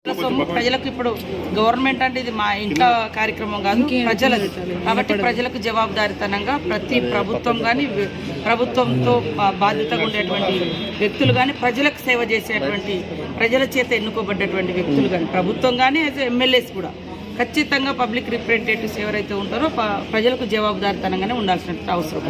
ప్రజలకు ఇప్పుడు గవర్నమెంట్ అంటే ఇది మా ఇంట్లో కార్యక్రమం కాదు, ప్రజలది. కాబట్టి ప్రజలకు జవాబుదారీతనంగా ప్రతి ప్రభుత్వం కానీ, ప్రభుత్వంతో బాధ్యతగా ఉండేటువంటి వ్యక్తులు కానీ, ప్రజలకు సేవ చేసేటువంటి ప్రజల చేత ఎన్నుకోబడ్డటువంటి వ్యక్తులు కానీ, ప్రభుత్వం కానీ, ఎమ్మెల్యేస్ కూడా ఖచ్చితంగా పబ్లిక్ రిప్రజెంటేటివ్స్ ఎవరైతే ఉంటారో ప్రజలకు జవాబుదారీతనంగానే ఉండాల్సిన అవసరం.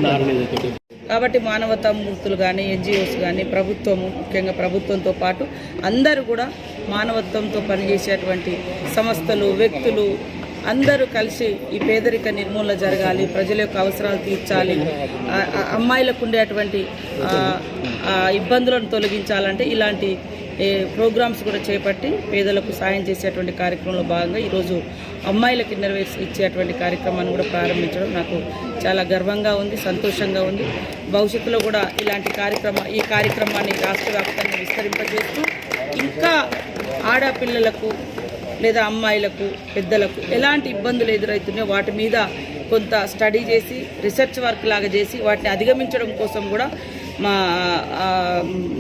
కాబట్టి మానవతా మూర్తులు కానీ, ఎన్జిఓస్ కానీ, ప్రభుత్వము, ముఖ్యంగా ప్రభుత్వంతో పాటు అందరూ కూడా మానవత్వంతో పనిచేసేటువంటి సంస్థలు, వ్యక్తులు అందరూ కలిసి ఈ పేదరిక నిర్మూలన జరగాలి, ప్రజల యొక్క అవసరాలు తీర్చాలి, అమ్మాయిలకు ఉండేటువంటి ఇబ్బందులను తొలగించాలంటే ఇలాంటి ప్రోగ్రామ్స్ కూడా చేపట్టి పేదలకు సాయం చేసేటువంటి కార్యక్రమంలో భాగంగా ఈరోజు అమ్మాయిలకి ఇచ్చేటువంటి కార్యక్రమాన్ని కూడా ప్రారంభించడం నాకు చాలా గర్వంగా ఉంది, సంతోషంగా ఉంది. భవిష్యత్తులో కూడా ఇలాంటి ఈ కార్యక్రమాన్ని రాష్ట్ర వ్యాప్తంగా విస్తరింపజేస్తూ ఇంకా ఆడపిల్లలకు లేదా అమ్మాయిలకు, పెద్దలకు ఎలాంటి ఇబ్బందులు ఎదురవుతున్నాయో వాటి మీద కొంత స్టడీ చేసి రీసెర్చ్ వర్క్ లాగా చేసి వాటిని అధిగమించడం కోసం కూడా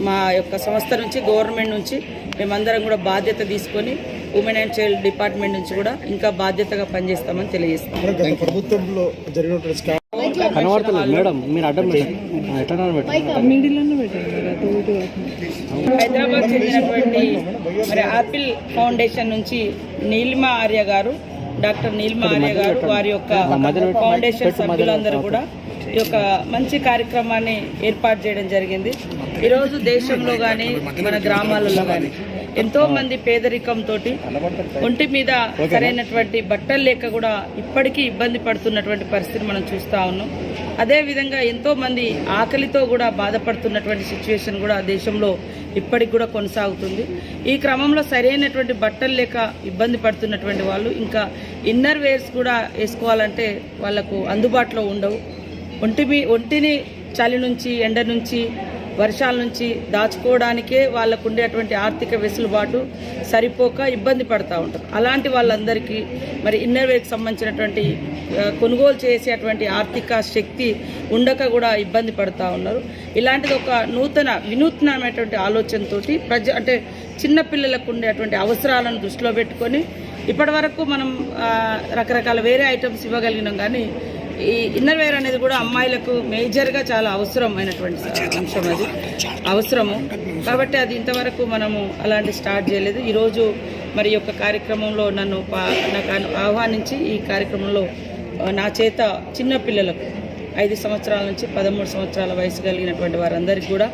మా యొక్క సంస్థ నుంచి, గవర్నమెంట్ నుంచి మేమందరం కూడా బాధ్యత తీసుకొని ఉమెన్ అండ్ చైల్డ్ డిపార్ట్మెంట్ నుంచి కూడా ఇంకా బాధ్యతగా పనిచేస్తామని తెలియజేస్తాం. హైదరాబాద్ చెందినటువంటి ఆపిల్ ఫౌండేషన్ నుంచి నీలిమా ఆర్య గారు, డాక్టర్ నీలిమా ఆర్య గారు, వారి యొక్క ఫౌండేషన్ సభ్యులందరూ కూడా ఈ యొక్క మంచి కార్యక్రమాన్ని ఏర్పాటు చేయడం జరిగింది. ఈరోజు దేశంలో కానీ, మన గ్రామాలలో కానీ ఎంతోమంది పేదరికంతో ఒంటి మీద సరైనటువంటి బట్టలు లేక కూడా ఇప్పటికీ ఇబ్బంది పడుతున్నటువంటి పరిస్థితిని మనం చూస్తూ ఉన్నాం. అదేవిధంగా ఎంతోమంది ఆకలితో కూడా బాధపడుతున్నటువంటి సిచ్యువేషన్ కూడా దేశంలో ఇప్పటికి కూడా కొనసాగుతుంది. ఈ క్రమంలో సరైనటువంటి బట్టలు లేక ఇబ్బంది పడుతున్నటువంటి వాళ్ళు ఇంకా ఇన్నర్ వేర్స్ కూడా వేసుకోవాలంటే వాళ్ళకు అందుబాటులో ఉండవు. ఒంటిని చలి నుంచి, ఎండ నుంచి, వర్షాల నుంచి దాచుకోవడానికే వాళ్ళకు ఉండేటువంటి ఆర్థిక వెసులుబాటు సరిపోక ఇబ్బంది పడుతూ ఉంటారు. అలాంటి వాళ్ళందరికీ మరి ఇన్నర్ వేర్కి సంబంధించినటువంటి కొనుగోలు చేసేటువంటి ఆర్థిక శక్తి ఉండక కూడా ఇబ్బంది పడుతూ ఉన్నారు. ఇలాంటిది ఒక వినూత్నమైనటువంటి ఆలోచనతో అంటే చిన్నపిల్లలకు ఉండేటువంటి అవసరాలను దృష్టిలో పెట్టుకొని ఇప్పటి వరకు మనం రకరకాల వేరే ఐటమ్స్ ఇవ్వగలిగినాం, కానీ ఈ ఇన్నర్ వేర్ అనేది కూడా అమ్మాయిలకు మేజర్గా చాలా అవసరమైనటువంటి అంశం, అది అవసరము. కాబట్టి అది ఇంతవరకు మనము అలాంటి స్టార్ట్ చేయలేదు. ఈరోజు మరి యొక్క కార్యక్రమంలో నాకు ఆహ్వానించి ఈ కార్యక్రమంలో నా చేత చిన్నపిల్లలకు 5 సంవత్సరాల నుంచి 13 సంవత్సరాల వయసు కలిగినటువంటి వారందరికీ కూడా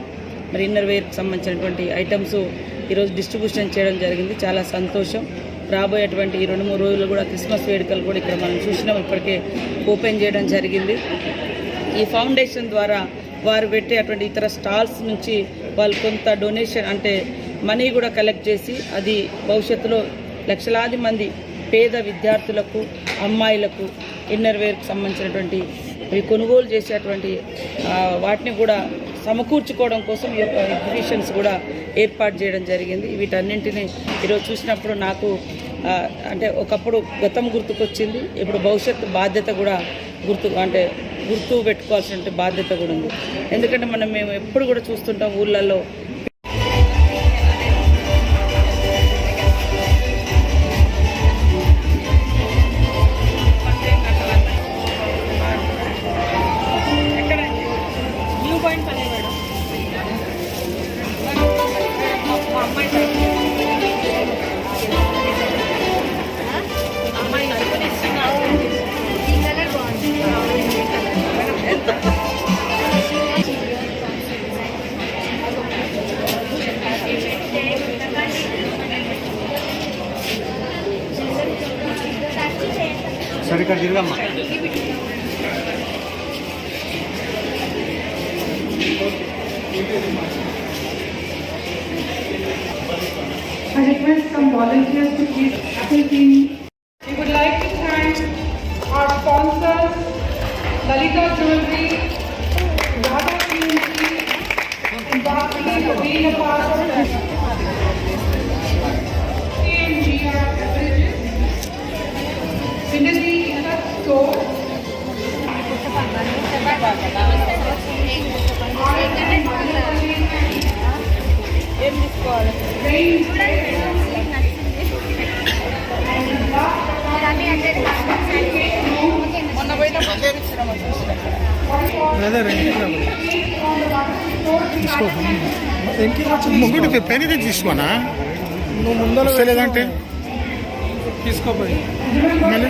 మరి ఇన్నర్ వేర్కి సంబంధించినటువంటి ఐటమ్స్ ఈరోజు డిస్ట్రిబ్యూషన్ చేయడం జరిగింది. చాలా సంతోషం. రాబోయేటువంటి ఈ 2-3 రోజులు కూడా క్రిస్మస్ వేడుకలు కూడా ఇక్కడ మనం చూసినాం, ఇప్పటికే ఓపెన్ చేయడం జరిగింది. ఈ ఫౌండేషన్ ద్వారా వారు పెట్టేటువంటి ఇతర స్టాల్స్ నుంచి వాళ్ళు కొంత డొనేషన్ అంటే మనీ కూడా కలెక్ట్ చేసి అది భవిష్యత్తులో లక్షలాది మంది పేద విద్యార్థులకు, అమ్మాయిలకు ఇన్నర్ వేర్కి సంబంధించినటువంటి కొనుగోలు చేసేటువంటి వాటిని కూడా సమకూర్చుకోవడం కోసం ఈ యొక్క ఎగ్జిబిషన్స్ కూడా ఏర్పాటు చేయడం జరిగింది. వీటన్నింటినీ ఈరోజు చూసినప్పుడు నాకు అంటే ఒకప్పుడు గతం గుర్తుకొచ్చింది, ఇప్పుడు భవిష్యత్తు బాధ్యత కూడా గుర్తు పెట్టుకోవాల్సిన బాధ్యత కూడా ఉంది. ఎందుకంటే మేము ఎప్పుడు కూడా చూస్తుంటాం ఊళ్ళల్లో ఇక్కడ తిరగమ్మా. I request some volunteers to please assist in. We would like to thank our sponsors, Lalita Jewelry, Radha Community, and Bhakti for being a part of this. KMGR Beverages, Vinity Store, ఏం తీసుకోవాలి? చేపించడం చూసిన ముగ్గురు pen ఇది తీసుకోనా నువ్వు ముందర లేదంటే తీసుకోపోయి మళ్ళీ